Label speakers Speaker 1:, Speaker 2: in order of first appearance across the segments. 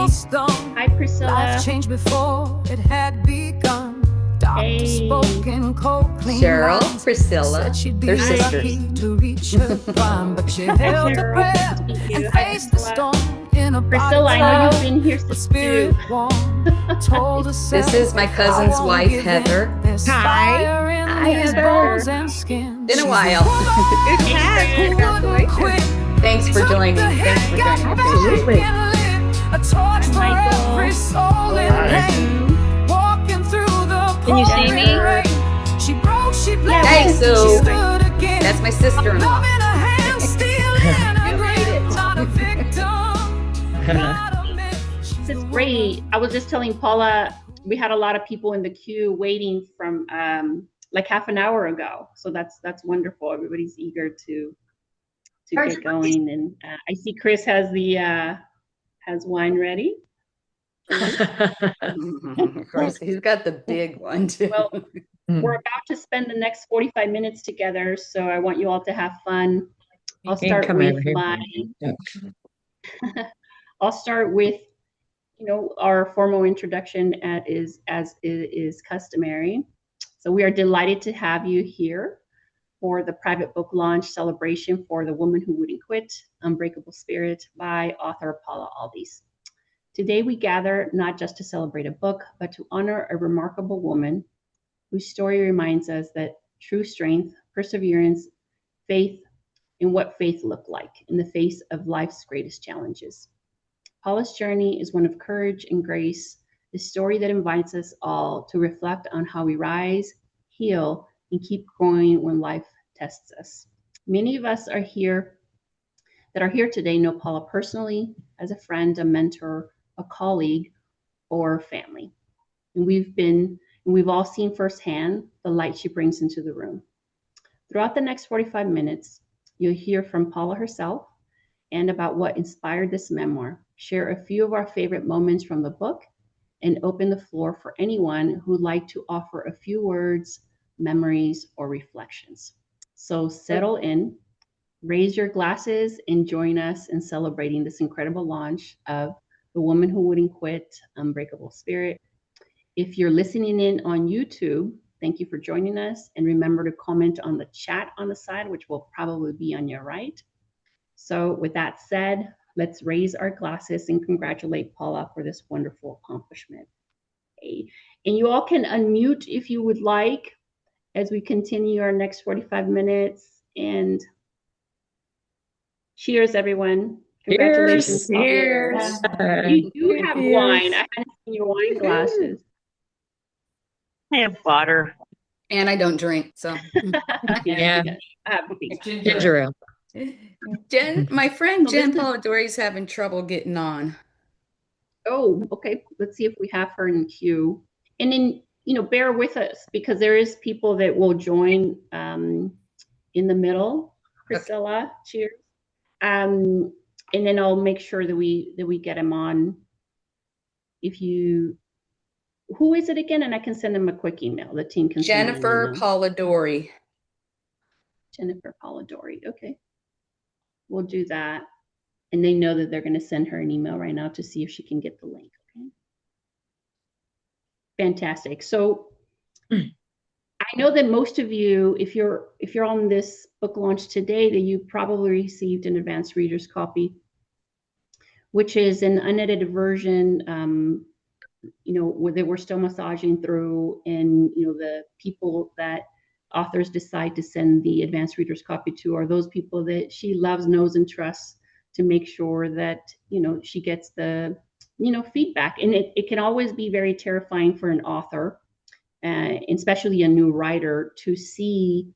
Speaker 1: Hi, Priscilla.
Speaker 2: Life changed before it had begun.
Speaker 1: Hey.
Speaker 2: Spoken cold, clean
Speaker 3: Cheryl,
Speaker 2: lines.
Speaker 3: Priscilla,
Speaker 2: Said she'd be
Speaker 3: they're sisters.
Speaker 2: lucky to reach her prime, but she held her
Speaker 1: Cheryl.
Speaker 2: breath
Speaker 1: Good to see you.
Speaker 2: and
Speaker 1: Hi,
Speaker 2: faced the
Speaker 1: Priscilla.
Speaker 2: storm in a
Speaker 1: Priscilla, I know you've been here since
Speaker 2: spirit
Speaker 1: too.
Speaker 2: warm. Told herself,
Speaker 3: This is my cousin's
Speaker 2: I won't
Speaker 3: wife,
Speaker 2: give in.
Speaker 3: Heather.
Speaker 2: There's
Speaker 1: Hi.
Speaker 2: fire in
Speaker 1: Hi,
Speaker 2: these
Speaker 1: Heather.
Speaker 2: bones and skin.
Speaker 3: Been a
Speaker 2: She's
Speaker 3: while.
Speaker 1: It
Speaker 2: woman
Speaker 1: has.
Speaker 2: who wouldn't
Speaker 1: Congratulations.
Speaker 2: quit.
Speaker 3: Thanks for joining. Thanks for joining.
Speaker 4: Absolutely.
Speaker 2: A torch for
Speaker 1: Michael.
Speaker 2: every soul in pain. Walking through the
Speaker 4: Can you see me?
Speaker 2: pouring rain. She broke, she bled,
Speaker 3: Hey,
Speaker 2: she
Speaker 3: Sue.
Speaker 2: stood again.
Speaker 3: That's my sister-in-law.
Speaker 2: Love in her hand, steel in her
Speaker 1: You made it.
Speaker 2: grip. Not a victim, not a myth. She's
Speaker 1: This is
Speaker 2: the
Speaker 1: great. I was just telling Paula, we had a lot of people in the queue waiting from like half an hour ago. So that's wonderful. Everybody's eager to get going. And I see Chris has the has wine ready.
Speaker 3: Of course, he's got the big one too.
Speaker 1: Well, we're about to spend the next 45 minutes together, so I want you all to have fun. I'll start with I'll start with our formal introduction as it is customary. So we are delighted to have you here for the private book launch celebration for The Woman Who Wouldn't Quit, Unbreakable Spirit by author Paula Aldis. Today we gather not just to celebrate a book, but to honor a remarkable woman whose story reminds us that true strength, perseverance, faith, and what faith looked like in the face of life's greatest challenges. Paula's journey is one of courage and grace, a story that invites us all to reflect on how we rise, heal, and keep growing when life tests us. Many of us are here today know Paula personally, as a friend, a mentor, a colleague, or family. And we've all seen firsthand the light she brings into the room. Throughout the next 45 minutes, you'll hear from Paula herself and about what inspired this memoir, share a few of our favorite moments from the book, and open the floor for anyone who'd like to offer a few words, memories, or reflections. So settle in, raise your glasses, and join us in celebrating this incredible launch of The Woman Who Wouldn't Quit, Unbreakable Spirit. If you're listening in on YouTube, thank you for joining us. And remember to comment on the chat on the side, which will probably be on your right. So with that said, let's raise our glasses and congratulate Paula for this wonderful accomplishment. Okay. And you all can unmute if you would like as we continue our next 45 minutes. And cheers, everyone. Congratulations.
Speaker 4: Cheers.
Speaker 1: You do have wine. I haven't seen your wine glasses.
Speaker 4: I have water.
Speaker 3: And I don't drink, so.
Speaker 4: Yeah.
Speaker 3: Ginger ale. My friend Jen Polidori is having trouble getting on.
Speaker 1: Oh, okay. Let's see if we have her in the queue. And then, bear with us because there is people that will join in the middle. Priscilla, okay. Cheers. And then I'll make sure that we get them on. Who is it again? And I can send them a quick email. The team can
Speaker 3: Jennifer Polidori.
Speaker 1: Jennifer Polidori. Okay. We'll do that. And they know that they're going to send her an email right now to see if she can get the link. Okay. Fantastic. So I know that most of you, if you're on this book launch today, that you probably received an advanced reader's copy, which is an unedited version, that we're still massaging through, and the people that authors decide to send the advanced reader's copy to are those people that she loves, knows, and trusts to make sure that she gets the feedback. And it can always be very terrifying for an author, especially a new writer, to see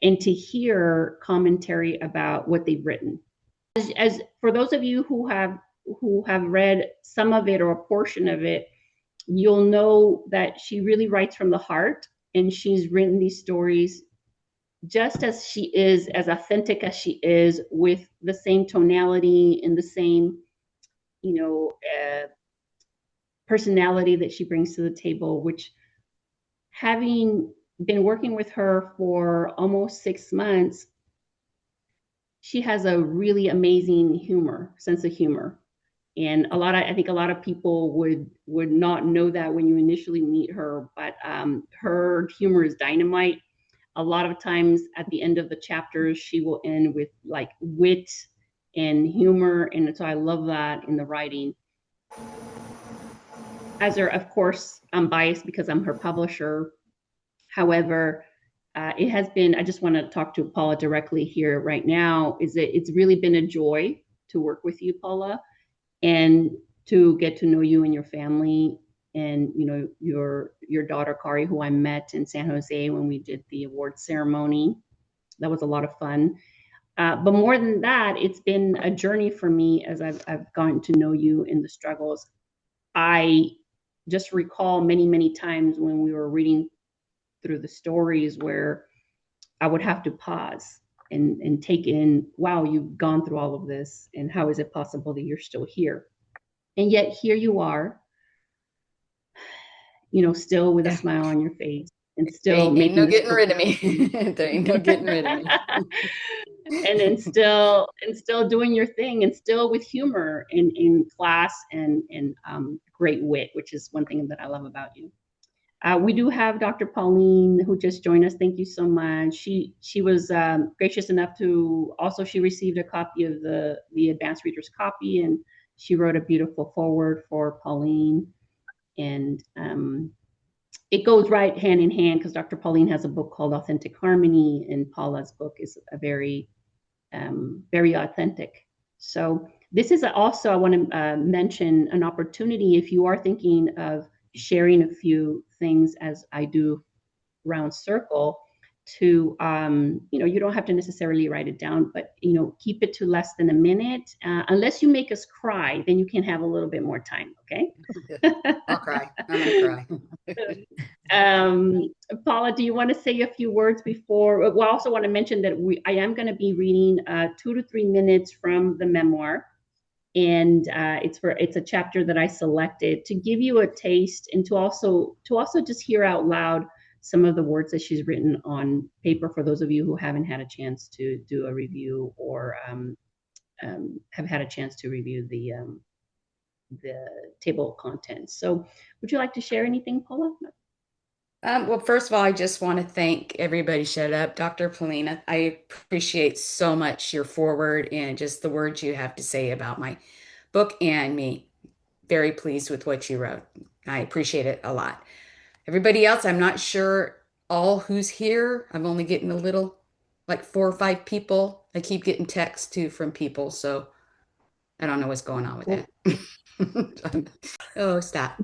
Speaker 1: and to hear commentary about what they've written. As for those of you who have read some of it or a portion of it, you'll know that she really writes from the heart, and she's written these stories just as she is, as authentic as she is, with the same tonality and the same, personality that she brings to the table, which, having been working with her for almost 6 months, she has a really amazing sense of humor. And I think a lot of people would not know that when you initially meet her, but her humor is dynamite. A lot of times at the end of the chapters, she will end with like wit and humor. And so I love that in the writing. Of course, I'm biased because I'm her publisher. However, it has been, I just want to talk to Paula directly here right now, is that it's really been a joy to work with you, Paula, and to get to know you and your family, and your daughter Kari, who I met in San Jose when we did the award ceremony. That was a lot of fun. But more than that, it's been a journey for me as I've gotten to know you in the struggles. I just recall many times when we were reading through the stories where I would have to pause and take in, wow, you've gone through all of this, and how is it possible that you're still here? And yet here you are, still with a smile on your face, and still
Speaker 3: ain't no getting rid of
Speaker 1: me.
Speaker 3: There ain't no getting rid of me.
Speaker 1: And then still doing your thing, and still with humor in class, and great wit, which is one thing that I love about you. We do have Dr. Pauline, who just joined us. Thank you so much. She was gracious enough to also, she received a copy of the advanced reader's copy, and she wrote a beautiful foreword for Pauline. And it goes right hand in hand, because Dr. Pauline has a book called Authentic Harmony, and Paula's book is a very authentic. So this is also, I want to mention an opportunity if you are thinking of sharing a few things, as I do Round Circle, to you don't have to necessarily write it down, but keep it to less than a minute, unless you make us cry, then you can have a little bit more time. Okay.
Speaker 3: I'll cry. I'm gonna
Speaker 1: cry. Paula, do you want to say a few words before? Well, I also want to mention that I am going to be reading 2 to 3 minutes from the memoir. And it's a chapter that I selected to give you a taste, and to also just hear out loud some of the words that she's written on paper, for those of you who haven't had a chance to do a review, or have had a chance to review the table of contents. So would you like to share anything, Paula?
Speaker 3: Well, first of all, I just want to thank everybody showed up. Dr. Paulina, I appreciate so much your foreword and just the words you have to say about my book, and me. Very pleased with what you wrote. I appreciate it a lot. Everybody else, I'm not sure all who's here. I'm only getting a little, like 4 or 5 people. I keep getting texts too from people, so I don't know what's going on with that. Oh, stop.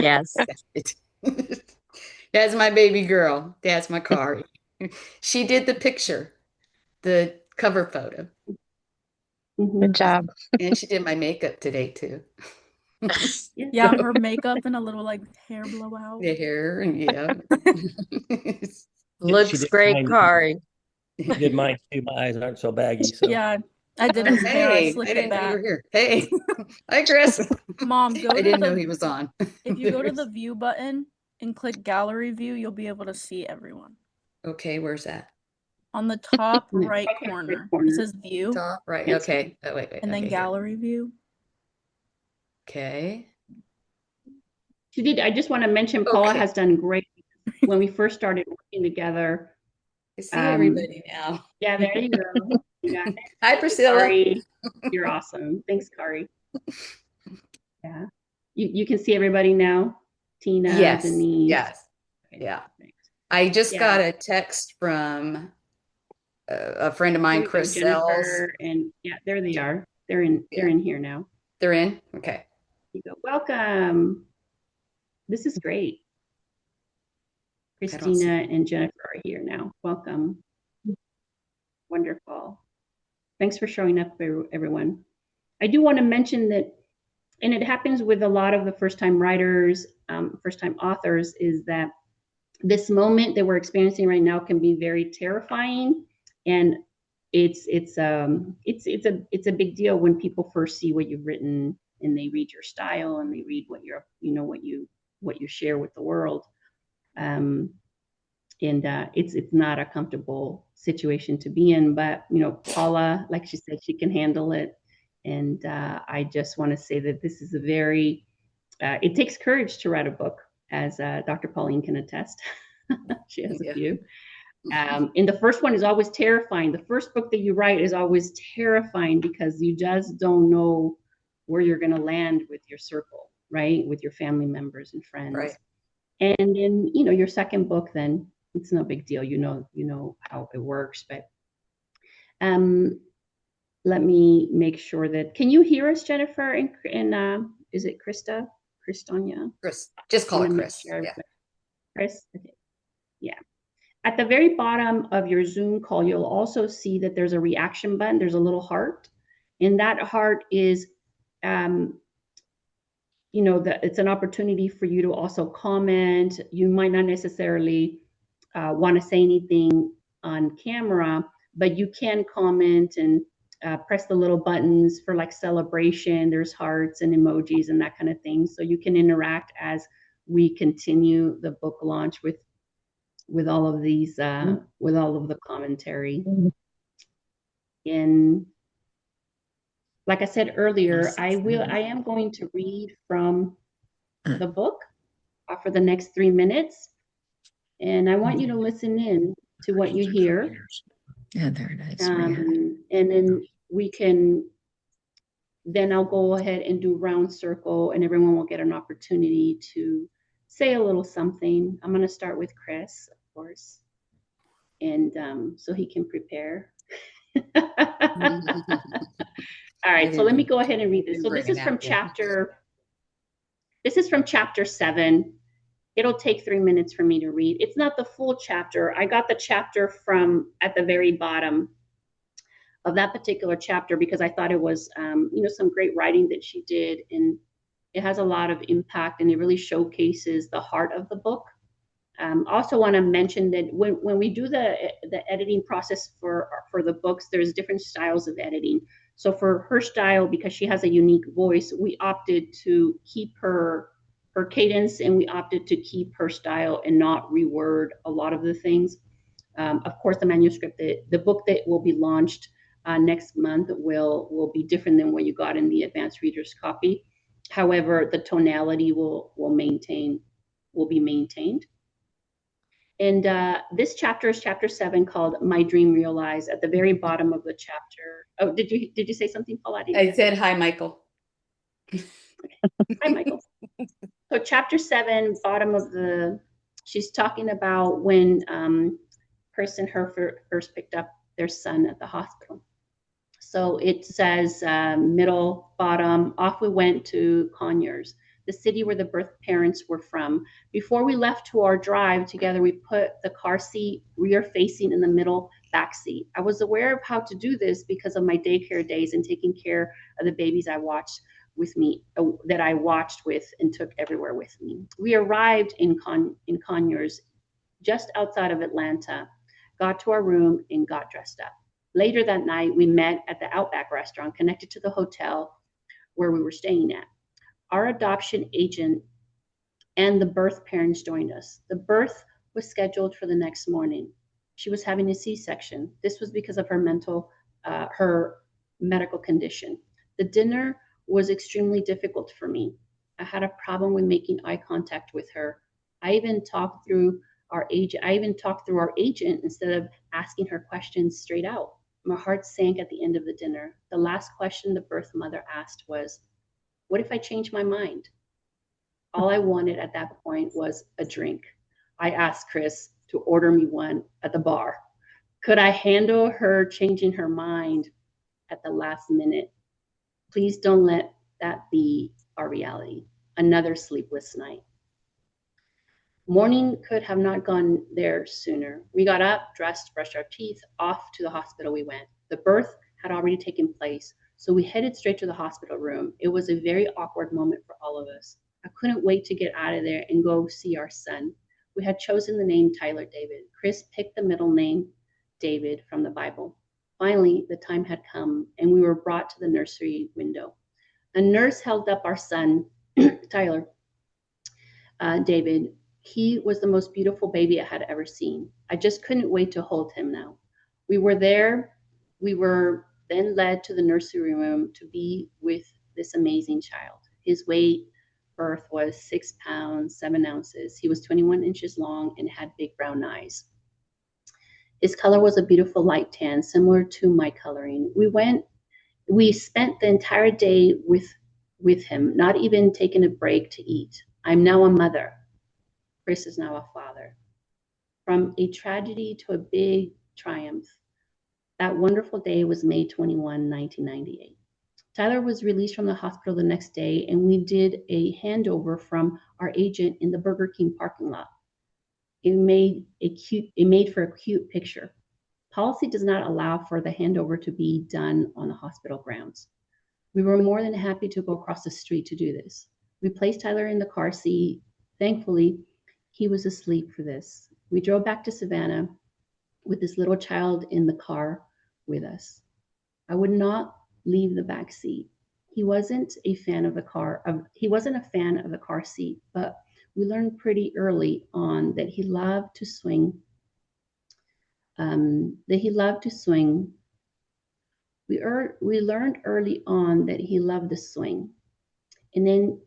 Speaker 4: Yes.
Speaker 3: That's my baby girl. That's my Kari. She did the picture, the cover photo.
Speaker 4: Good job.
Speaker 3: And she did my makeup today too.
Speaker 5: Yeah, her makeup and a little like hair blowout.
Speaker 3: The hair, yeah.
Speaker 4: Looks great, Kari.
Speaker 6: You did mine too. My eyes aren't so baggy. So.
Speaker 5: Yeah, I did his hair. I
Speaker 3: Hey,
Speaker 5: slicked
Speaker 3: I
Speaker 5: it
Speaker 3: didn't know you
Speaker 5: back.
Speaker 3: were here. Hey, hi, Chris.
Speaker 5: Mom, go
Speaker 3: I
Speaker 5: to
Speaker 3: didn't
Speaker 5: the,
Speaker 3: know he was on.
Speaker 5: if you go to the view button and click gallery view, you'll be able to see everyone.
Speaker 3: Okay, where's that?
Speaker 5: On the top right corner, it says view.
Speaker 3: Top right.
Speaker 1: Yes.
Speaker 3: Okay. Oh, wait.
Speaker 5: And then
Speaker 3: okay,
Speaker 5: gallery view.
Speaker 3: Okay.
Speaker 1: She did. I just want to mention, Paula
Speaker 3: Okay.
Speaker 1: has done great. When we first started working together,
Speaker 3: I see everybody now.
Speaker 1: yeah, there you go. You got it.
Speaker 3: Hi, Priscilla.
Speaker 1: Kari, you're awesome. Thanks, Kari. Yeah, you can see everybody now. Tina,
Speaker 3: Yes.
Speaker 1: Denise.
Speaker 3: Yes.
Speaker 1: Okay,
Speaker 3: Yeah.
Speaker 1: thanks.
Speaker 3: I just
Speaker 1: Yeah.
Speaker 3: got a text from a friend of mine,
Speaker 1: There you go,
Speaker 3: Chris Sells.
Speaker 1: Jennifer, and yeah, there they are. They're in here now.
Speaker 3: They're in? Okay.
Speaker 1: You go. Welcome. This is great. Christina and Jennifer are here now. Welcome. Wonderful. Thanks for showing up, everyone. I do want to mention that, and it happens with a lot of the first-time writers, first-time authors, is that this moment that we're experiencing right now can be very terrifying, and it's a big deal when people first see what you've written, and they read your style, and they read what you share with the world. It's not a comfortable situation to be in, but Paula, like she said, she can handle it, And I just want to say that this is a very, it takes courage to write a book, as Dr. Pauline can attest. She has a few. And the first one is always terrifying. The first book that you write is always terrifying because you just don't know where you're going to land with your circle, right? With your family members and friends.
Speaker 3: Right.
Speaker 1: And then, your second book, then it's no big deal. You know how it works. But let me make sure that, can you hear us, Jennifer? And is it Krista? Kristonia?
Speaker 3: Chris. Just call it Chris.
Speaker 1: Sure.
Speaker 3: Yeah.
Speaker 1: Chris? Okay. Yeah. At the very bottom of your Zoom call, you'll also see that there's a reaction button. There's a little heart. And that heart is, it's an opportunity for you to also comment. You might not necessarily want to say anything on camera, but you can comment and press the little buttons for like celebration. There's hearts and emojis and that kind of thing. So you can interact as we continue the book launch with all of these, with all of the commentary. And like I said earlier, I am going to read from the book for the next 3 minutes. And I want you to listen in to what you hear.
Speaker 7: Yeah, there it is.
Speaker 1: And then I'll go ahead and do round circle and everyone will get an opportunity to say a little something. I'm going to start with Chris, of course. And so he can prepare. All right, so let me go ahead and read this. So this is from chapter 7. It'll take 3 minutes for me to read. It's not the full chapter. I got the chapter from at the very bottom of that particular chapter because I thought it was, some great writing that she did. And it has a lot of impact and it really showcases the heart of the book. Also want to mention that when we do the editing process for the books, there's different styles of editing. So for her style, because she has a unique voice, we opted to keep her cadence and we opted to keep her style and not reword a lot of the things. Of course, the manuscript, the book that will be launched next month will be different than what you got in the advanced reader's copy. However, the tonality will be maintained. And this chapter is chapter 7 called My Dream Realized. At the very bottom of the chapter. Oh, did you say something, Paula?
Speaker 3: I said, hi, Michael.
Speaker 1: Hi, Michael. So chapter 7, bottom of she's talking about when Chris and her first picked up their son at the hospital. So it says middle, bottom, off we went to Conyers, the city where the birth parents were from. Before we left to our drive together, we put the car seat rear facing in the middle back seat. I was aware of how to do this because of my daycare days and taking care of the babies I watched with me, that I watched with and took everywhere with me. We arrived in Conyers, just outside of Atlanta, got to our room and got dressed up. Later that night, we met at the Outback restaurant connected to the hotel where we were staying at. Our adoption agent and the birth parents joined us. The birth was scheduled for the next morning. She was having a C-section. This was because of her medical condition. The dinner was extremely difficult for me. I had a problem with making eye contact with her. I even talked through our agent instead of asking her questions straight out. My heart sank at the end of the dinner. The last question the birth mother asked was, what if I change my mind? All I wanted at that point was a drink. I asked Chris to order me one at the bar. Could I handle her changing her mind at the last minute? Please don't let that be our reality. Another sleepless night. Morning could have not gone there sooner. We got up, dressed, brushed our teeth, off to the hospital we went. The birth had already taken place, so we headed straight to the hospital room. It was a very awkward moment for all of us. I couldn't wait to get out of there and go see our son. We had chosen the name Tyler David. Chris picked the middle name David from the Bible. Finally, the time had come, and we were brought to the nursery window. A nurse held up our son, Tyler David. He was the most beautiful baby I had ever seen. I just couldn't wait to hold him now. We were there. We were then led to the nursery room to be with this amazing child. His weight birth was 6 pounds, 7 ounces. He was 21 inches long and had big brown eyes. His color was a beautiful light tan, similar to my coloring. We spent the entire day with him, not even taking a break to eat. I'm now a mother. Chris is now a father. From a tragedy to a big triumph. That wonderful day was May 21, 1998. Tyler was released from the hospital the next day, and we did a handover from our agent in the Burger King parking lot. It made for a cute picture. Policy does not allow for the handover to be done on the hospital grounds. We were more than happy to go across the street to do this. We placed Tyler in the car seat. Thankfully, he was asleep for this. We drove back to Savannah with this little child in the car with us. I would not leave the back seat. He wasn't a fan of the car seat, but we learned pretty early on that he loved to swing. We learned early on that he loved the swing, and then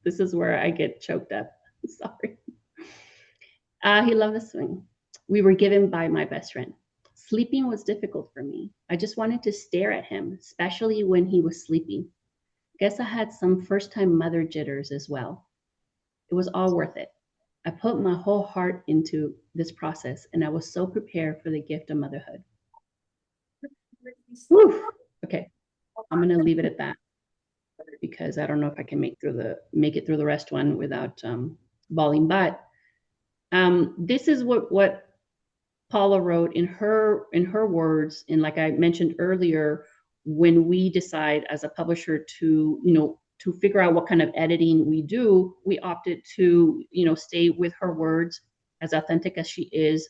Speaker 1: this is where I get choked up. Sorry. He loved the swing. We were given by my best friend. Sleeping was difficult for me. I just wanted to stare at him, especially when he was sleeping. Guess I had some first-time mother jitters as well. It was all worth it. I put my whole heart into this process, and I was so prepared for the gift of motherhood. Whew. Okay, I'm gonna leave it at that because I don't know if I can make it through the rest one without bawling. But this is what Paula wrote in her words, and like I mentioned earlier, when we decide as a publisher to figure out what kind of editing we do, we opted to stay with her words as authentic as she is,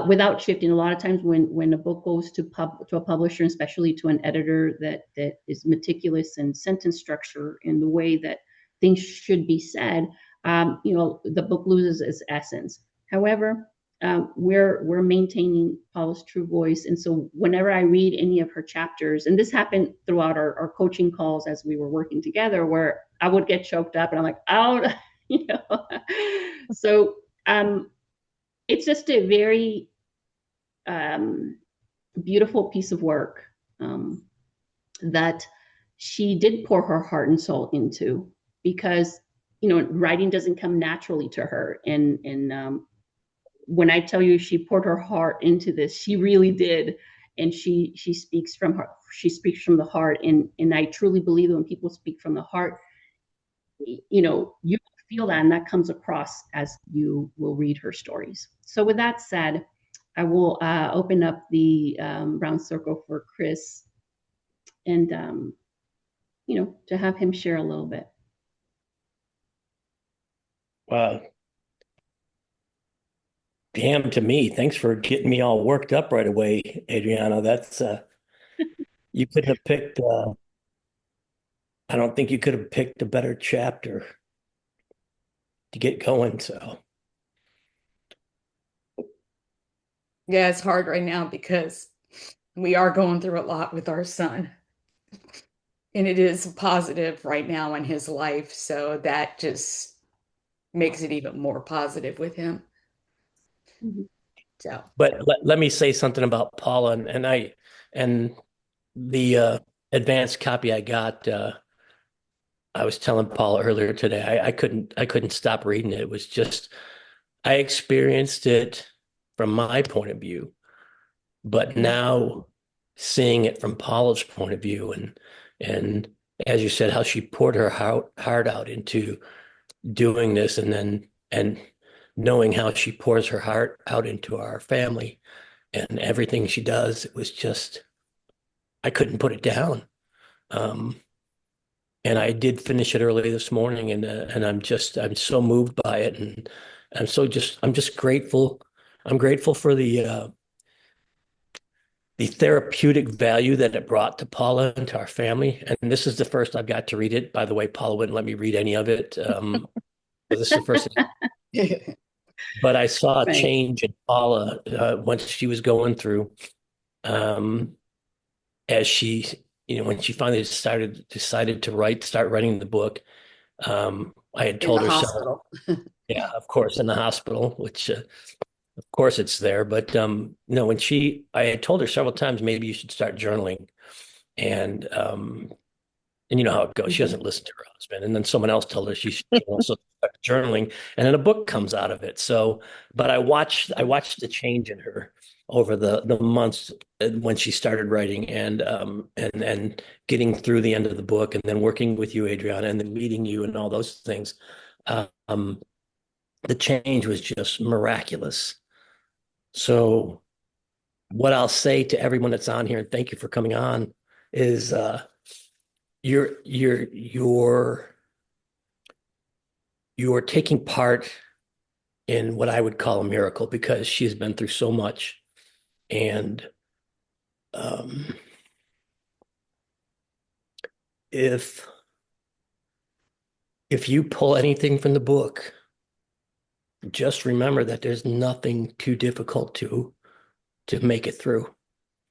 Speaker 1: without shifting. A lot of times when a book goes to a publisher, especially to an editor that is meticulous in sentence structure in the way that things should be said, the book loses its essence. However, we're maintaining Paula's true voice. And so whenever I read any of her chapters, and this happened throughout our coaching calls as we were working together, where I would get choked up and I'm like, oh, So it's just a very beautiful piece of work that she did pour her heart and soul into, because writing doesn't come naturally to her. And when I tell you she poured her heart into this, she really did. And she speaks from the heart. And I truly believe that when people speak from the heart, you feel that, and that comes across as you will read her stories. So with that said, I will open up the round circle for Chris and to have him share a little bit.
Speaker 6: Wow. Damn to me. Thanks for getting me all worked up right away, Adriana. That's you couldn't have picked I don't think you could have picked a better chapter to get going. So
Speaker 3: Yeah, it's hard right now because we are going through a lot with our son. And it is positive right now in his life. So that just makes it even more positive with him.
Speaker 1: Mm-hmm.
Speaker 3: So,
Speaker 6: but let me say something about Paula and the advanced copy I got. I was telling Paula earlier today, I couldn't stop reading it. It was just, I experienced it from my point of view, but now seeing it from Paula's point of view, and as you said, how she poured her heart out into doing this, and knowing how she pours her heart out into our family and everything she does, it was just, I couldn't put it down. And I did finish it early this morning, and I'm so moved by it, and I'm just grateful. I'm grateful for the therapeutic value that it brought to Paula and to our family. And this is the first I've got to read it. By the way, Paula wouldn't let me read any of it. This is the first thing. But I saw a
Speaker 1: Right.
Speaker 6: change in Paula once she was going through, um, as she, when she finally decided to start writing the book. I had
Speaker 3: In
Speaker 6: told
Speaker 3: the
Speaker 6: her several,
Speaker 3: hospital.
Speaker 6: yeah, of course, in the hospital, which of course it's there. But when I had told her several times, maybe you should start journaling, and you know how it goes. She doesn't listen to her husband. And then someone else told her she should also start journaling. And then a book comes out of it. So, but I watched the change in her over the months when she started writing and getting through the end of the book and then working with you, Adriana, and then meeting you and all those things. Um, the change was just miraculous. So what I'll say to everyone that's on here, and thank you for coming on, is you're you're taking part in what I would call a miracle because she's been through so much. And um, if you pull anything from the book, just remember that there's nothing too difficult to make it through.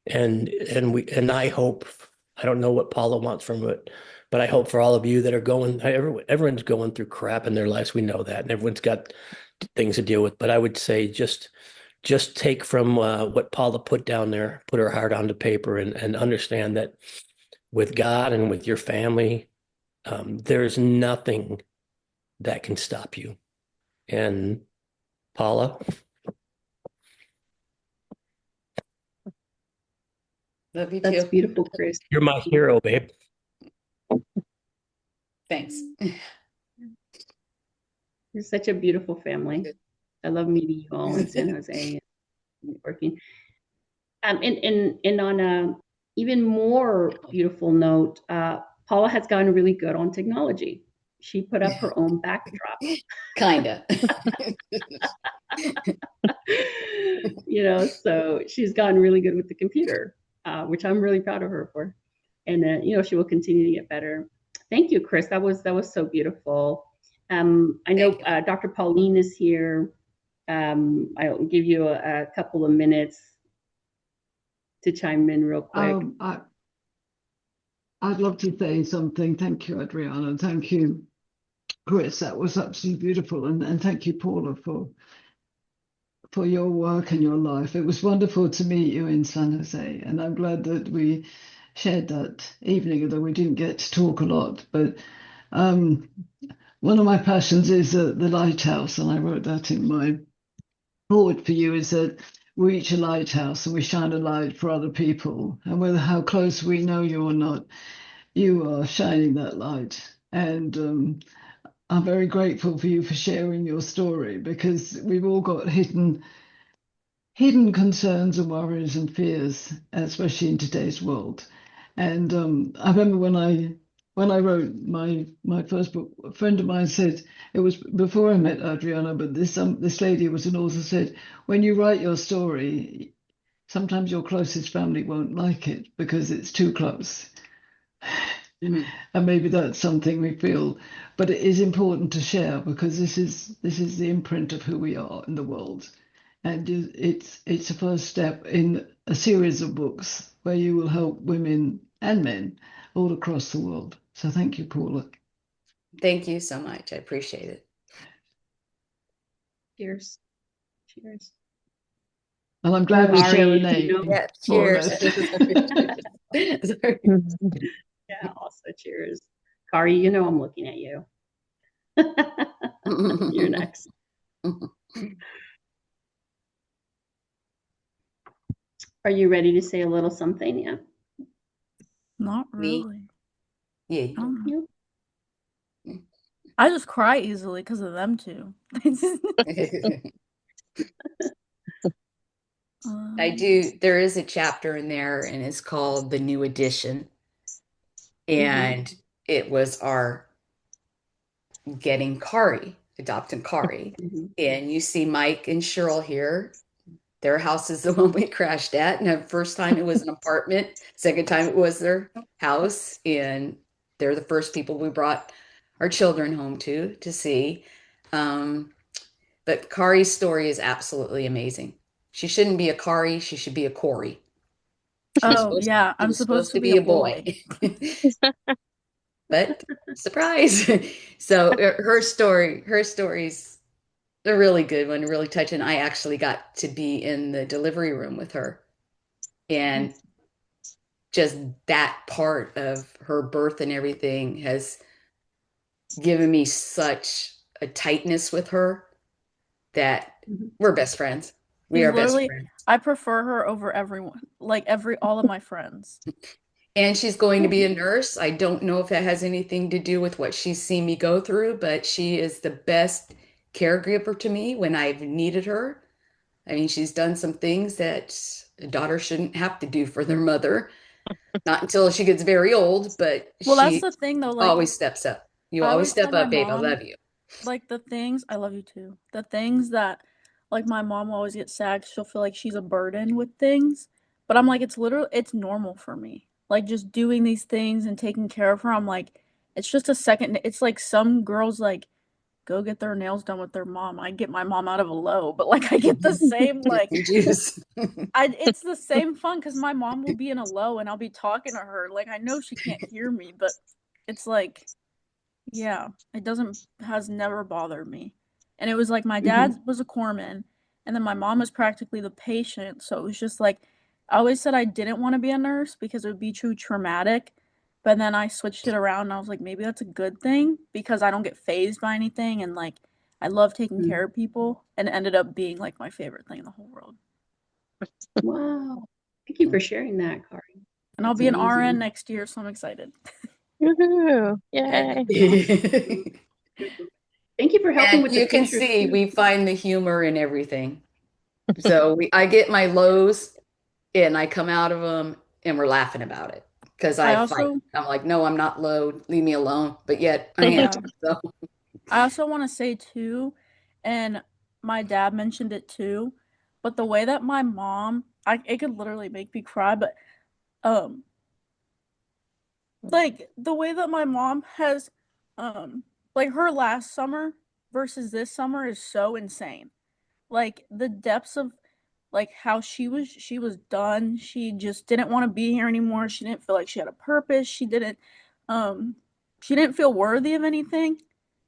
Speaker 6: And I hope, I don't know what Paula wants from it, but I hope for all of you that are everyone's going through crap in their lives. We know that, and everyone's got things to deal with. But I would say just take from what Paula put down there, put her heart onto paper, and understand that with God and with your family, there's nothing that can stop you. And Paula,
Speaker 3: Love you
Speaker 1: That's
Speaker 3: too.
Speaker 1: beautiful, Chris.
Speaker 6: you're my hero, babe.
Speaker 3: Thanks.
Speaker 1: You're such a beautiful family. I love meeting you all in San Jose and working. And on a even more beautiful note, Paula has gotten really good on technology. She put up her own backdrop.
Speaker 3: Kinda.
Speaker 1: So she's gotten really good with the computer, which I'm really proud of her for. And she will continue to get better. Thank you, Chris. That was so beautiful. I know Dr. Pauline is here. I'll give you a couple of minutes to chime in real quick.
Speaker 8: I'd love to say something. Thank you, Adriana. Thank you, Chris. That was absolutely beautiful. And thank you, Paula, for your work and your life. It was wonderful to meet you in San Jose. And I'm glad that we shared that evening, although we didn't get to talk a lot. But one of my passions is the lighthouse. And I wrote that in my forward for you, is that we reach a lighthouse and we shine a light for other people. And whether how close we know you or not, you are shining that light. And I'm very grateful for you for sharing your story, because we've all got hidden concerns and worries and fears, especially in today's world. And I remember when I wrote my first book, a friend of mine said, it was before I met Adriana, but this lady who was an author said, when you write your story, sometimes your closest family won't like it because it's too close. Mm-hmm. And maybe that's something we feel, but it is important to share, because this is the imprint of who we are in the world. And it's a first step in a series of books where you will help women and men all across the world. So thank you, Paula.
Speaker 3: Thank you so much. I appreciate it.
Speaker 1: Cheers. Cheers.
Speaker 8: And I'm glad we share a name.
Speaker 4: Yeah, cheers.
Speaker 1: Yeah, also cheers. Kari, I'm looking at you. You're next. Are you ready to say a little something? Yeah.
Speaker 5: Not really.
Speaker 3: Yeah.
Speaker 5: I just cry easily because of them two.
Speaker 3: I do. There is a chapter in there, and it's called The New Edition. And it was our adopting Kari. And you see Mike and Cheryl here. Their house is the one we crashed at. And the first time it was an apartment. Second time it was their house. And they're the first people we brought our children home to see. But But Kari's story is absolutely amazing. She shouldn't be a Kari. She should be a Corey.
Speaker 5: Oh, yeah.
Speaker 3: She
Speaker 5: I'm
Speaker 3: was supposed
Speaker 5: supposed
Speaker 3: to
Speaker 5: to be
Speaker 3: be
Speaker 5: a
Speaker 3: a boy.
Speaker 5: boy.
Speaker 3: But surprise. So her stories, they're really good one, really touching. I actually got to be in the delivery room with her. And just that part of her birth and everything has given me such a tightness with her that we're best friends. We
Speaker 5: She's
Speaker 3: are best
Speaker 5: literally,
Speaker 3: friends.
Speaker 5: I prefer her over everyone, like all of my friends.
Speaker 3: And she's going to be a nurse. I don't know if that has anything to do with what she's seen me go through, but she is the best caregiver to me when I've needed her. I mean, she's done some things that a daughter shouldn't have to do for their mother. Not until she gets very old, but
Speaker 5: Well, that's
Speaker 3: she
Speaker 5: the thing though. Like,
Speaker 3: always steps up. You
Speaker 5: I
Speaker 3: always
Speaker 5: always tell
Speaker 3: step
Speaker 5: my
Speaker 3: up, babe. I
Speaker 5: mom,
Speaker 3: love you.
Speaker 5: like the things, I love you too. The things that, like, my mom will always get sad 'cause she'll feel like she's a burden with things. But I'm like, it's normal for me. Like, just doing these things and taking care of her. I'm like, it's just a second. It's like some girls, like, go get their nails done with their mom. I get my mom out of a low, but like, I get the same,
Speaker 3: Get
Speaker 5: like,
Speaker 3: some juice.
Speaker 5: it's the same fun because my mom will be in a low and I'll be talking to her. Like, I know she can't hear me, but it's like, yeah, it has never bothered me. And it was like my dad was a corpsman, and then my mom was practically the patient. So it was just like, I always said I didn't want to be a nurse because it would be too traumatic. But then I switched it around and I was like, maybe that's a good thing because I don't get phased by anything. And like, I love taking care of people, and it ended up being like my favorite thing in the whole world.
Speaker 1: Wow. Thank you for sharing that, Kari.
Speaker 5: And I'll
Speaker 1: That's
Speaker 5: be an
Speaker 1: amazing.
Speaker 5: RN next year, so I'm excited.
Speaker 4: Woohoo! Yay!
Speaker 1: Thank you for helping
Speaker 3: And
Speaker 1: with the
Speaker 3: you can
Speaker 1: pictures
Speaker 3: see
Speaker 1: too.
Speaker 3: we find the humor in everything. So I get my lows and I come out of them and we're laughing about it because
Speaker 5: I
Speaker 3: I fight.
Speaker 5: also,
Speaker 3: I'm like, no, I'm not low. Leave me alone. But yet I am.
Speaker 5: yeah.
Speaker 3: So
Speaker 5: I also want to say too, and my dad mentioned it too, but the way that my mom, it could literally make me cry, but um, like the way that my mom has, like her last summer versus this summer is so insane. Like the depths of like how she was done. She just didn't want to be here anymore. She didn't feel like she had a purpose. Um she didn't feel worthy of anything.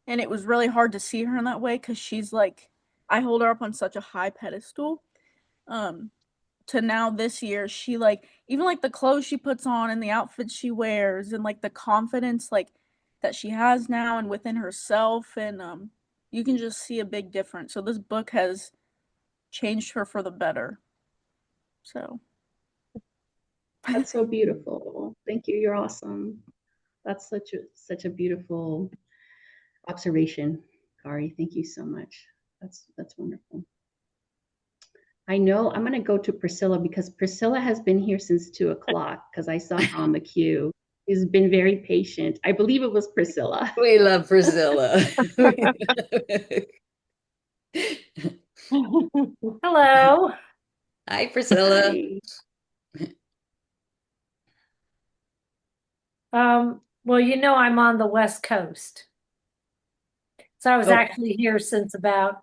Speaker 5: And it was really hard to see her in that way because she's like, I hold her up on such a high pedestal. Um to now this year, she like, even like the clothes she puts on and the outfits she wears and like the confidence like that she has now and within herself, and you can just see a big difference. So this book has changed her for the better. So
Speaker 1: That's so beautiful. Thank you. You're awesome. That's such a beautiful observation, Kari. Thank you so much. That's wonderful. I know I'm going to go to Priscilla because Priscilla has been here since 2 o'clock because I saw her on the queue. She's been very patient. I believe it was Priscilla.
Speaker 3: we love Priscilla.
Speaker 9: Hello.
Speaker 3: Hi, Priscilla.
Speaker 1: Hi.
Speaker 9: Well, I'm on the West Coast. So I was
Speaker 3: Oh.
Speaker 9: actually here since about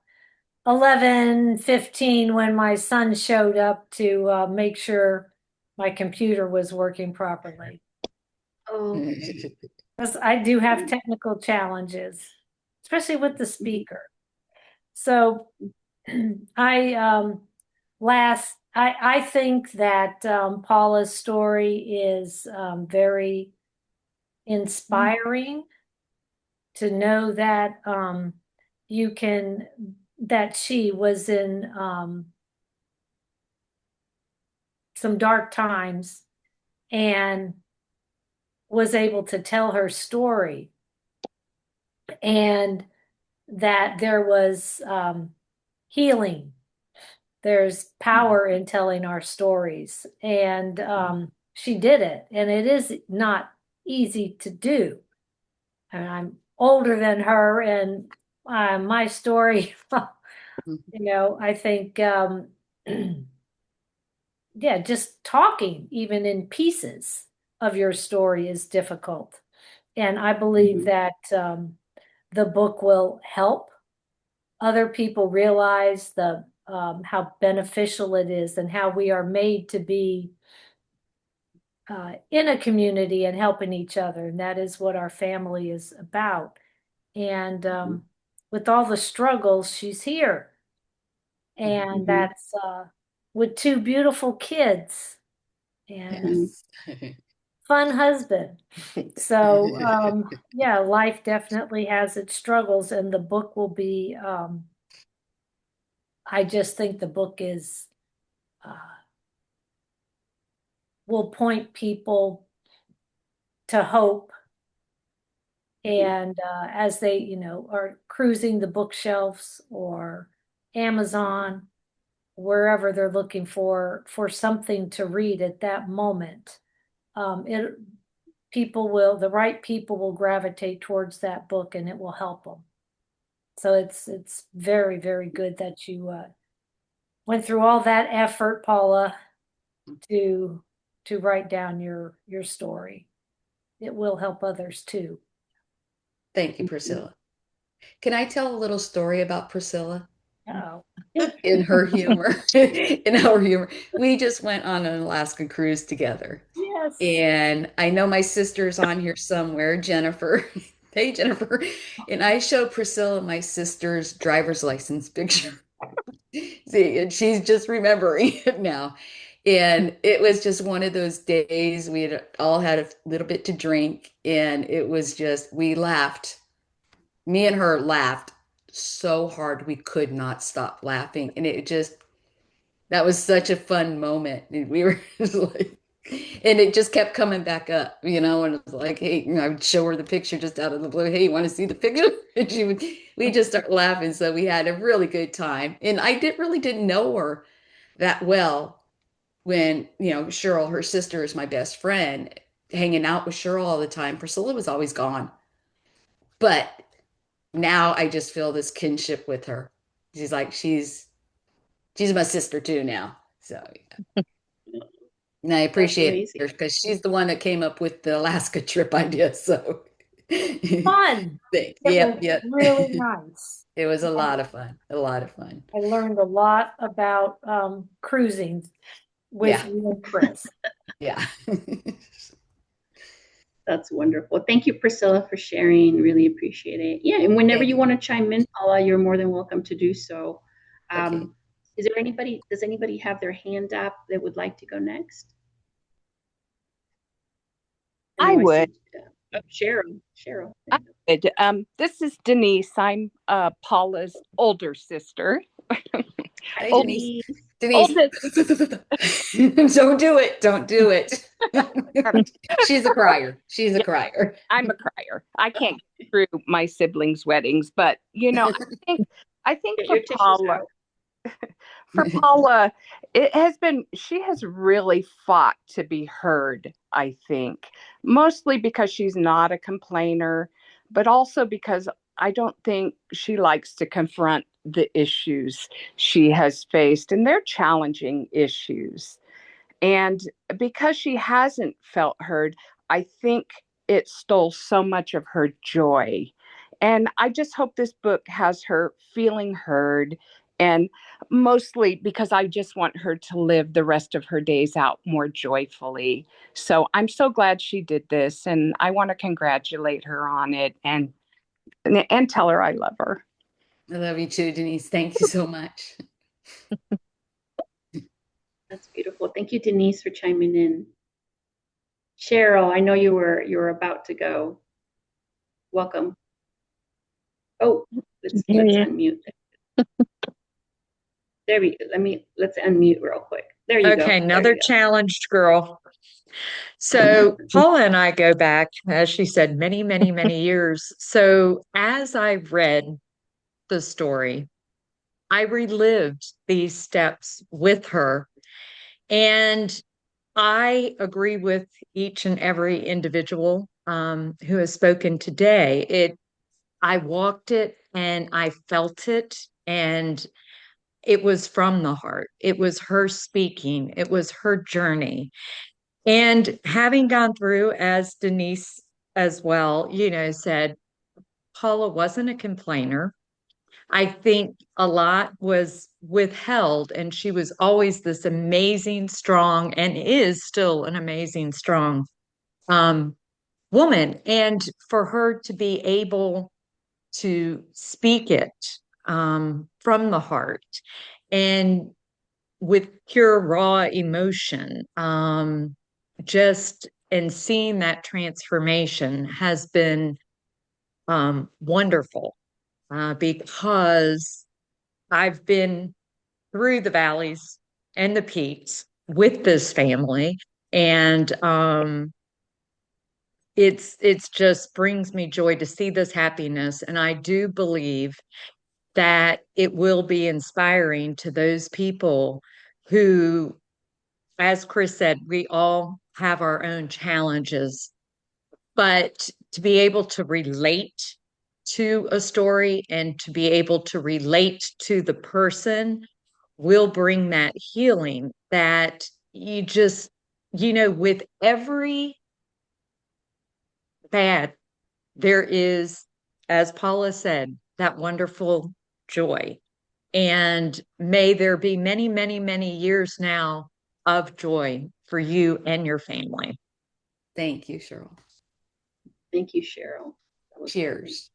Speaker 9: 11:15 when my son showed up to make sure my computer was working properly.
Speaker 1: Oh,
Speaker 9: Because I do have technical challenges, especially with the speaker. So I think that Paula's story is very inspiring to know that that she was in some dark times and was able to tell her story, and that there was healing. There's power in telling our stories, and she did it, and it is not easy to do. And I'm older than her, and my story, I think, yeah, just talking even in pieces of your story is difficult. And I believe that the book will help other people realize the how beneficial it is and how we are made to be in a community and helping each other. And that is what our family is about. And with all the struggles, she's here. And that's with two beautiful kids and fun husband. So yeah, life definitely has its struggles, and the book will be I just think the book is will point people to hope. And as they, are cruising the bookshelves or Amazon, wherever they're looking for something to read at that moment, the right people will gravitate towards that book, and it will help them. So it's very, very good that you went through all that effort, Paula, to write down your story. It will help others too.
Speaker 3: Thank you, Priscilla. Can I tell a little story about Priscilla?
Speaker 9: Oh.
Speaker 3: In her humor, in our humor. We just went on an Alaskan cruise together.
Speaker 9: Yes.
Speaker 3: And I know my sister's on here somewhere, Jennifer. Hey, Jennifer. And I showed Priscilla my sister's driver's license picture. See, and she's just remembering it now. And it was just one of those days we had all had a little bit to drink, and it was just, we laughed. Me and her laughed so hard we could not stop laughing. And that was such a fun moment. And we were just like, and it just kept coming back up, and it was like, hey, I would show her the picture just out of the blue. Hey, you want to see the picture? And we just start laughing. So we had a really good time. And I didn't know her that well when, Cheryl, her sister, is my best friend, hanging out with Cheryl all the time. Priscilla was always gone. But now I just feel this kinship with her. She's like, she's my sister too now. So yeah. And I appreciate her because she's the one that came up with the Alaska trip idea. So
Speaker 9: fun.
Speaker 3: Yeah.
Speaker 9: Really nice.
Speaker 3: It was a lot of fun. A lot of fun.
Speaker 9: I learned a lot about cruising with you and Chris.
Speaker 3: Yeah.
Speaker 1: That's wonderful. Thank you, Priscilla, for sharing. Really appreciate it. Yeah, and whenever you want to chime in, Paula, you're more than welcome to do so.
Speaker 3: Okay.
Speaker 1: Does anybody have their hand up that would like to go next?
Speaker 4: I would.
Speaker 1: Cheryl.
Speaker 4: I would. This is Denise. I'm Paula's older sister.
Speaker 3: Hi, Denise. Don't do it. Don't do it. She's a crier.
Speaker 4: I'm a crier. I can't get through my siblings' weddings, but I think for Paula, she has really fought to be heard, I think, mostly because she's not a complainer, but also because I don't think she likes to confront the issues she has faced, and they're challenging issues. And because she hasn't felt heard, I think it stole so much of her joy. And I just hope this book has her feeling heard, and mostly because I just want her to live the rest of her days out more joyfully. So I'm so glad she did this, and I want to congratulate her on it and tell her I love her.
Speaker 3: I love you too, Denise. Thank you so much.
Speaker 1: That's beautiful. Thank you, Denise, for chiming in. Cheryl, I know you were about to go. Welcome. Oh, let's unmute. There we go. Let's unmute real quick. There you go.
Speaker 7: Okay, another challenged girl. So Paula and I go back, as she said, many, many, many years. So as I read the story, I relived these steps with her. And I agree with each and every individual who has spoken today. I walked it and I felt it, and it was from the heart. It was her speaking. It was her journey. And having gone through, as Denise as well, said, Paula wasn't a complainer. I think a lot was withheld, and she was always this amazing, strong, and is still an amazing, strong um, woman. And for her to be able to speak it from the heart and with pure, raw emotion, just and seeing that transformation has been wonderful because I've been through the valleys and the peaks with this family, and it's just brings me joy to see this happiness, and I do believe that it will be inspiring to those people who, as Chris said, we all have our own challenges, but to be able to relate to a story and to be able to relate to the person will bring that healing that you just, with every bad, there is, as Paula said, that wonderful joy. And may there be many, many, many years now of joy for you and your family.
Speaker 3: Thank you, Cheryl.
Speaker 1: Thank you, Cheryl. That was lovely.
Speaker 3: Cheers.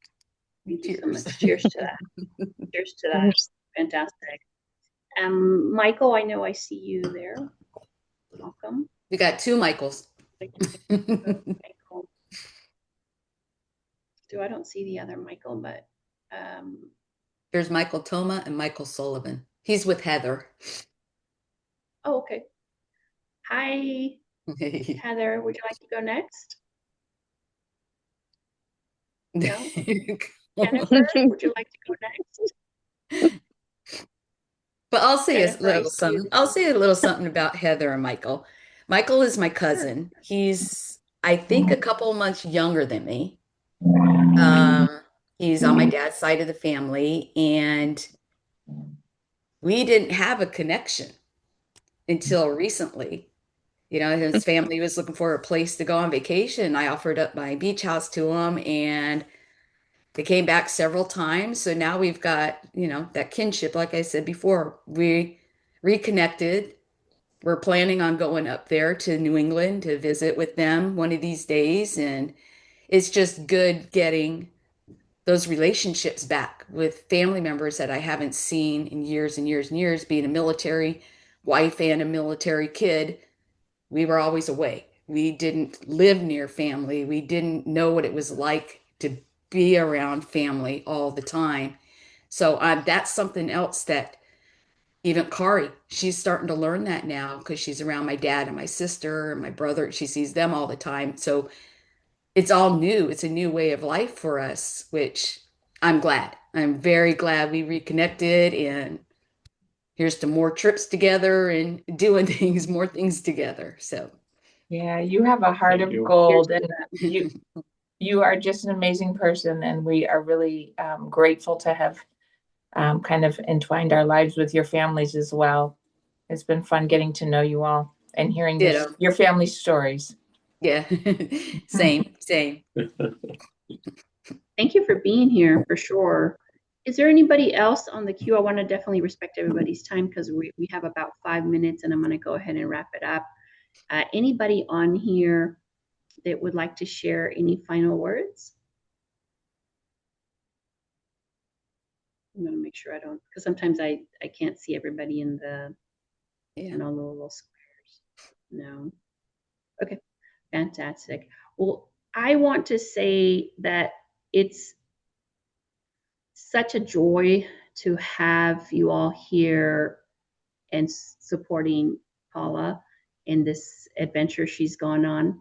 Speaker 1: Thank you so
Speaker 3: Cheers.
Speaker 1: much. Cheers to that. Cheers to that. Fantastic. Michael, I know I see you there. Welcome.
Speaker 3: We got two Michaels.
Speaker 1: Michael. I don't see the other Michael, but
Speaker 3: there's Michael Toma and Michael Sullivan. He's with Heather.
Speaker 1: Oh, okay. Hi, Heather. Would you like to go next? No. Jennifer, would you like to go next?
Speaker 3: But I'll say
Speaker 1: Jennifer,
Speaker 3: a little something. I'll say a little something about Heather and Michael. Michael is my cousin. He's, I think, a couple of months younger than me. He's on my dad's side of the family, and we didn't have a connection until recently. His family was looking for a place to go on vacation. I offered up my beach house to him, and they came back several times. So now we've got, that kinship. Like I said before, we reconnected. We're planning on going up there to New England to visit with them one of these days. And it's just good getting those relationships back with family members that I haven't seen in years and years and years. Being a military wife and a military kid, we were always away. We didn't live near family. We didn't know what it was like to be around family all the time. So that's something else that even Kari, she's starting to learn that now because she's around my dad and my sister and my brother. She sees them all the time. So it's all new. It's a new way of life for us, which I'm glad. I'm very glad we reconnected, and here's to more trips together and doing more things together. So
Speaker 10: yeah, you have a heart of gold, and you are just an amazing person, and we are really grateful to have kind of entwined our lives with your families as well. It's been fun getting to know you all and hearing your family stories.
Speaker 3: Yeah, same.
Speaker 1: Thank you for being here, for sure. Is there anybody else on the queue? I want to definitely respect everybody's time because we have about 5 minutes, and I'm going to go ahead and wrap it up. Anybody on here that would like to share any final words? I'm going to make sure I don't, because sometimes I can't see everybody in the little squares. No. Okay, fantastic. Well, I want to say that it's such a joy to have you all here and supporting Paula in this adventure she's gone on,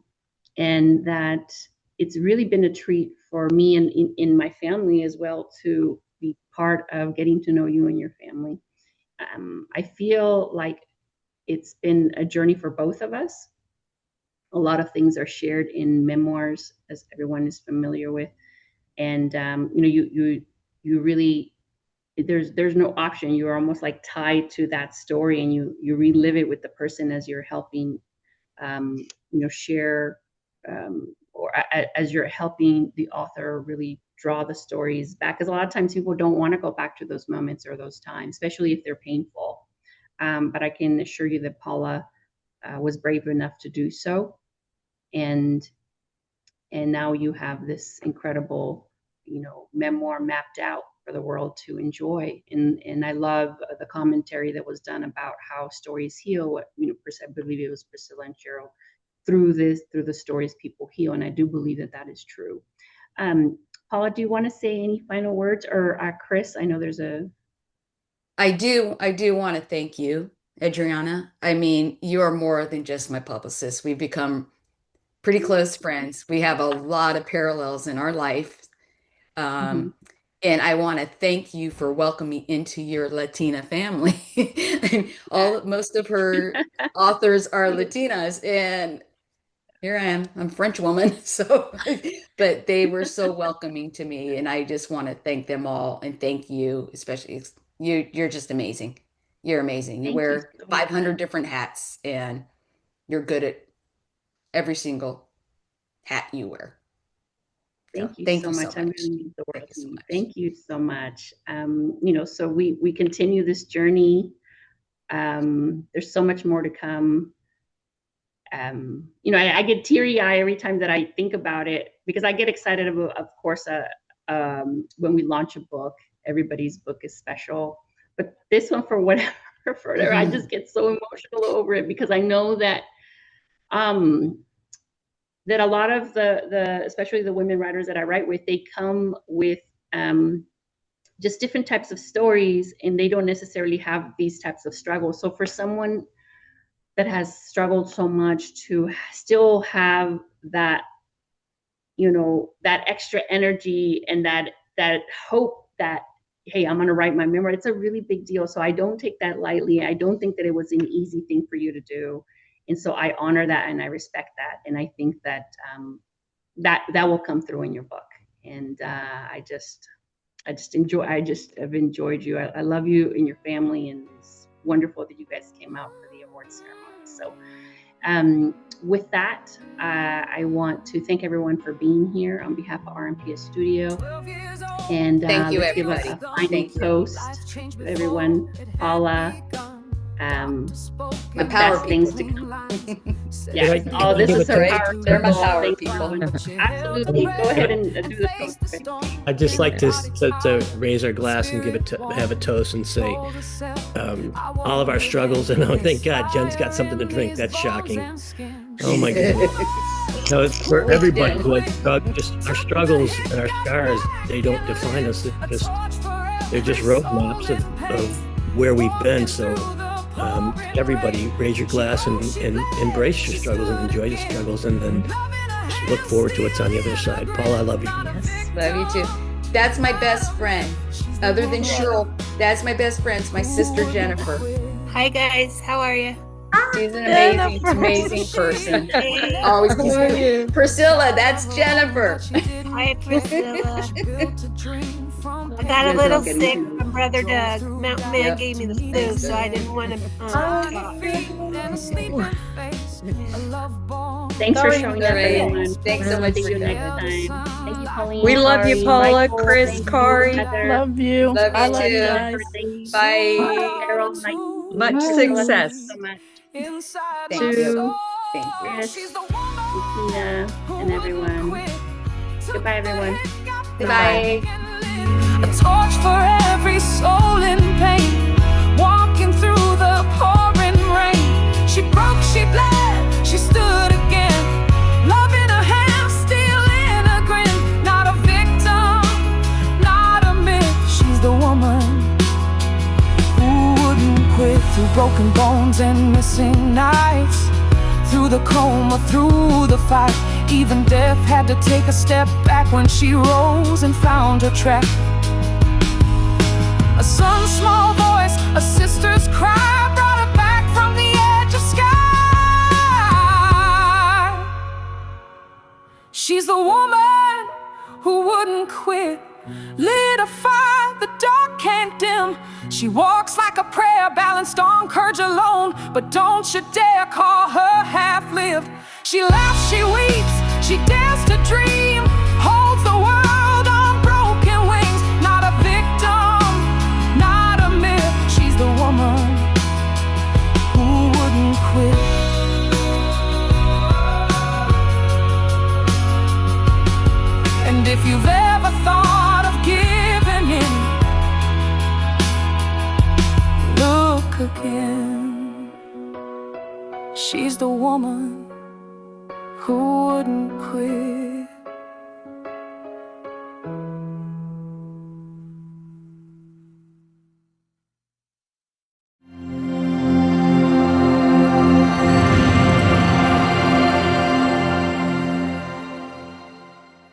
Speaker 1: and that it's really been a treat for me and in my family as well to be part of getting to know you and your family. I feel like it's been a journey for both of us. A lot of things are shared in memoirs, as everyone is familiar with, and you really, there's no option. You are almost like tied to that story, and you relive it with the person as you're helping share, or as you're helping the author really draw the stories back, because a lot of times people don't want to go back to those moments or those times, especially if they're painful. But I can assure you that Paula was brave enough to do so, and now you have this incredible, memoir mapped out for the world to enjoy. And I love the commentary that was done about how stories heal. I believe it was Priscilla and Cheryl. Through the stories, people heal, and I do believe that is true. Paula, do you want to say any final words, or Chris? I know there's a.
Speaker 3: I do want to thank you, Adriana. I mean, you are more than just my publicist. We've become pretty close friends. We have a lot of parallels in our life. And I want to thank you for welcoming me into your Latina family. Most of her authors are Latinas, and here I am. I'm a French woman, but they were so welcoming to me, and I just want to thank them all and thank you, especially you. You're just amazing. You're amazing. You wear 500 different hats, and you're good at every single hat you wear.
Speaker 1: Thank you so much. I'm going to need the word. Thank you so much. So we continue this journey. There's so much more to come. I get teary-eyed every time that I think about it, because I get excited about, of course, when we launch a book. Everybody's book is special, but this one, for whatever, I just get so emotional over it, because I know that that a lot of the especially the women writers that I write with, they come with just different types of stories, and they don't necessarily have these types of struggles. So for someone that has struggled so much to still have that, that extra energy and that hope that, hey, I'm going to write my memoir, it's a really big deal. So I don't take that lightly. I don't think that it was an easy thing for you to do. And so I honor that and I respect that. And I think that that will come through in your book. And I have enjoyed you. I love you and your family, and it's wonderful that you guys came out for the awards ceremony. So with that, I want to thank everyone for being here on behalf of RMPS Studio. And
Speaker 3: thank you,
Speaker 1: let's
Speaker 3: everybody.
Speaker 1: Give a final toast to everyone. Paula,
Speaker 3: the power
Speaker 1: things to come. Yeah. This is her power.
Speaker 3: They're my power people.
Speaker 1: Absolutely. Go ahead and do the toast.
Speaker 6: I'd just like to raise our glass and have a toast and say, all of our struggles, and thank God Jen's got something to drink. That's shocking. Oh my goodness. No, it's for everybody who has struggled. Just our struggles and our scars, they don't define us. They're just roadmaps of where we've been. So everybody raise your glass and embrace your struggles and enjoy your struggles, and then just look forward to what's on the other side. Paula, I love you.
Speaker 3: Yes, love you too. That's my best friend. Other than Cheryl, that's my best friend. It's my sister Jennifer.
Speaker 11: Hi guys, how are you?
Speaker 3: She's an amazing person. Always Priscilla, that's Jennifer.
Speaker 11: Hi Priscilla. I got a little sick from Brother Doug. Mountain Man gave me the flu, so I didn't want to talk.
Speaker 1: Thanks for showing up, everyone.
Speaker 3: Thanks so much.
Speaker 1: See you next time. Thank you, Pauline.
Speaker 7: We love you, Paula,
Speaker 1: Michael,
Speaker 7: Chris, Kari.
Speaker 5: Love you.
Speaker 3: I
Speaker 5: love you guys.
Speaker 3: Bye.
Speaker 1: Carol,
Speaker 7: Much success.
Speaker 1: So much.
Speaker 3: Thank you. Thank you.
Speaker 1: Yes. Tina and everyone. Goodbye, everyone.
Speaker 3: Goodbye.
Speaker 2: A torch for every soul in pain, walking through the pouring rain. She broke, she bled, she stood again, love in her hand, steel in her grin. Not a victim, not a myth. She's the woman who wouldn't quit, through broken bones and missing nights, through the coma, through the fight. Even death had to take a step back when she rose and found her track. A son's small voice, a sister's cry, brought her back from the edge of sky. She's the woman who wouldn't quit, lit a fire the dark can't dim. She walks like a prayer, balanced on courage alone, but don't you dare call her half-lived. She laughs, she weeps, She dares to dream, holds the world on broken wings. Not a victim, not a myth. She's the woman who wouldn't quit. And if you've ever thought of giving in, look again. She's the woman who wouldn't quit.